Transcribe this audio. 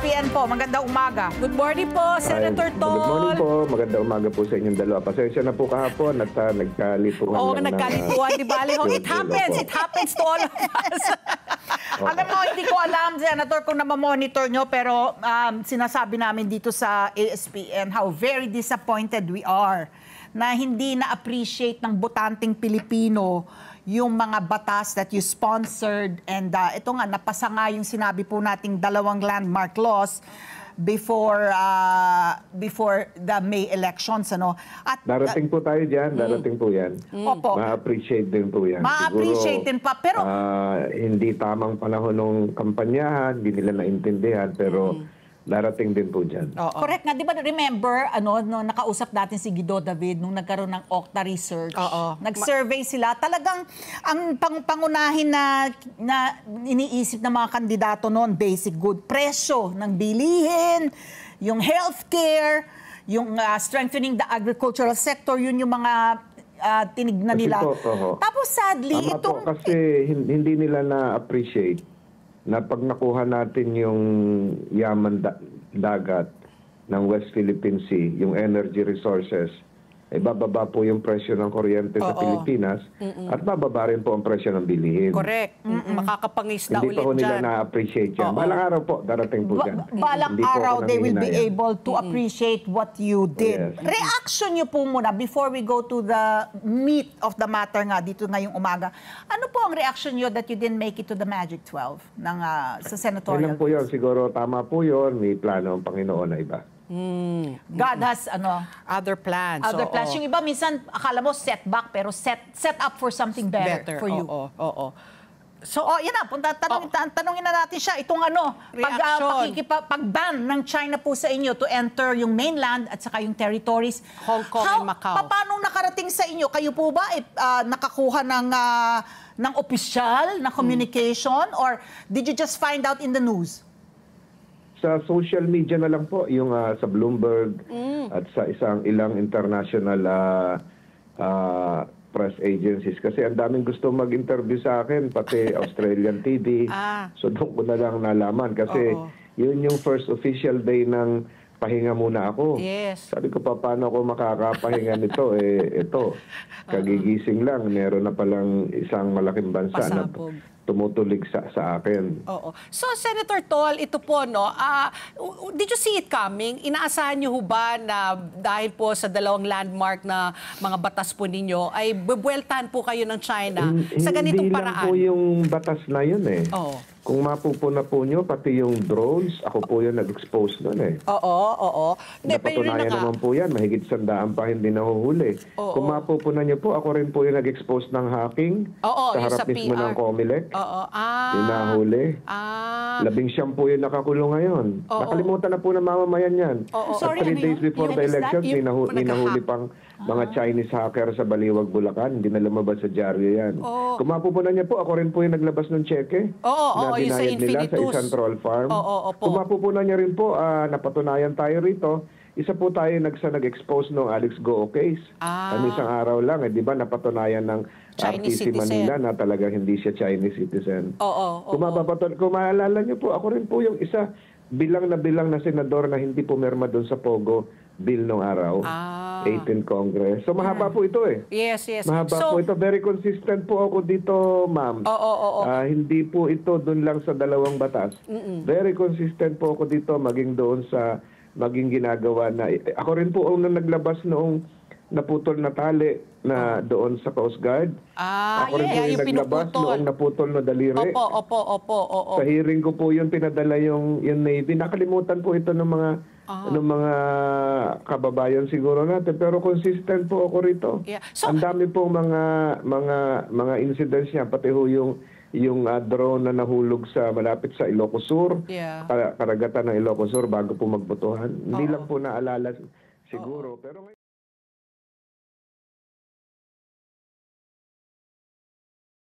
ESPN po. Magandang umaga. Good morning po, Senator Tol. Good morning po. Magandang umaga po sa inyong dalawa. Pasensya na po kahapon at nagkalituhan Oo, lang nagkalituhan, di bali ho. It happens. It happens to all of us. Alam mo, hindi ko alam, Senator, kung namamonitor nyo, pero sinasabi namin dito sa ESPN how very disappointed we are na hindi na-appreciate ng botanteng Pilipino yung mga batas that you sponsored. And ito nga, napasa nga yung sinabi po nating dalawang landmark laws before the May elections. Ano? At, darating po tayo dyan. Darating po yan. Opo. Ma-appreciate din po yan. Ma-appreciate din pa. Pero hindi tamang panahon ng kampanyahan, hindi nila naintindihan, pero darating din po dyan. correct nga. Di ba remember, no, nakausap natin si Guido David nung nagkaroon ng Okta Research. Nag-survey sila. Talagang ang pangunahin na iniisip ng mga kandidato noon, basic good, presyo ng bilihin, yung healthcare, yung strengthening the agricultural sector, yun yung mga tinignan nila. Tapos sadly, tama po, kasi hindi nila na-appreciate na pag nakuha natin yung yaman dagat ng West Philippine Sea, yung energy resources, ay bababa po yung presyo ng kuryente sa Pilipinas at bababa rin po ang presyo ng bilihin. Correct. Makakapangis na hindi ulit pa dyan. nila na-appreciate yan. Balang araw po, darating po dyan. Balang araw, they will be able to appreciate what you did. Yes. Reaction niyo po muna before we go to the meat of the matter nga dito ngayong umaga. Ano po ang reaction niyo that you didn't make it to the Magic 12 ng, sa senatorial? Yan po yun. Siguro tama po yun. May plano ang Panginoon na iba. God has other plans. other plans. Yung iba minsan akala mo setback pero set up for something better for you. Oo. So, yan na. Tanungin na natin siya. Itong Reaction. pag-ban ng China po sa inyo to enter yung mainland at saka yung territories. Hong Kong and Macau. Paano nakarating sa inyo? Kayo po ba nakakuha ng opisyal na communication or did you just find out in the news? Sa social media na lang po, yung sa Bloomberg at sa ilang international press agencies. Kasi ang daming gusto mag-interview sa akin, pati Australian TV. So doon ko na lang nalaman. Kasi yun yung first official day ng pahinga muna ako. Yes. Sabi ko, paano ako makakapahinga nito? Ito, kagigising lang. Meron na palang isang malaking bansa na tumutulig sa akin. So, Senator Tol, ito po, no, did you see it coming? Inaasahan niyo ho ba na dahil po sa dalawang landmark na mga batas po ninyo, ay bubueltahan po kayo ng China sa ganitong paraan? Hindi lang po yung batas na yun eh. Kung mapupuna po nyo, pati yung drones, ako po yung nag-expose nun eh. Napatunayan naman po yan, mahigit 100 pa hindi nahuhuli. Kung mapupuna nyo po, ako rin po yung nag-expose ng hacking sa harap mismo ng Comelec. Yung nahuli. 19 po yung nakakulong ngayon. Nakalimutan na po ng mamamayan yan. At 3 days before the elections, minahuli pang mga Chinese hacker sa Baliwag, Bulacan. Hindi na lumabas sa dyaryo yan. Kung mapupunan niya po, ako rin po yung naglabas ng cheque. Na binayad nila sa isang troll farm. Kung mapupunan niya rin po, napatunayan tayo rito, isa po tayo nag-expose ng Alex Goo case. Isang araw lang, di ba, napatunayan ng RTC Manila na talagang hindi siya Chinese citizen. Kung maalala niyo po, ako rin po yung isa bilang na senador na hindi pumirma doon sa Pogo bill nung araw, 18th Congress. So mahaba po ito eh. Yes. Mahaba po ito. Very consistent po ako dito, ma'am. Hindi po ito doon lang sa dalawang batas. Very consistent po ako dito maging doon sa maging ginagawa na. Ako rin po ang naglabas noong naputol na tali na doon sa Coast Guard. Ako rin po yung naglabas noong naputol na daliri. Sa hearing ko po yung pinadala yung Navy. Nakalimutan po ito ng mga kababayan siguro natin. Pero consistent po ako rito. Ang dami po mga incidents niya. Pati ho yung drone na nahulog sa malapit sa Ilocos Sur. Karagatan ng Ilocos Sur bago po magbotohan. Hindi lang po naalala siguro. Pero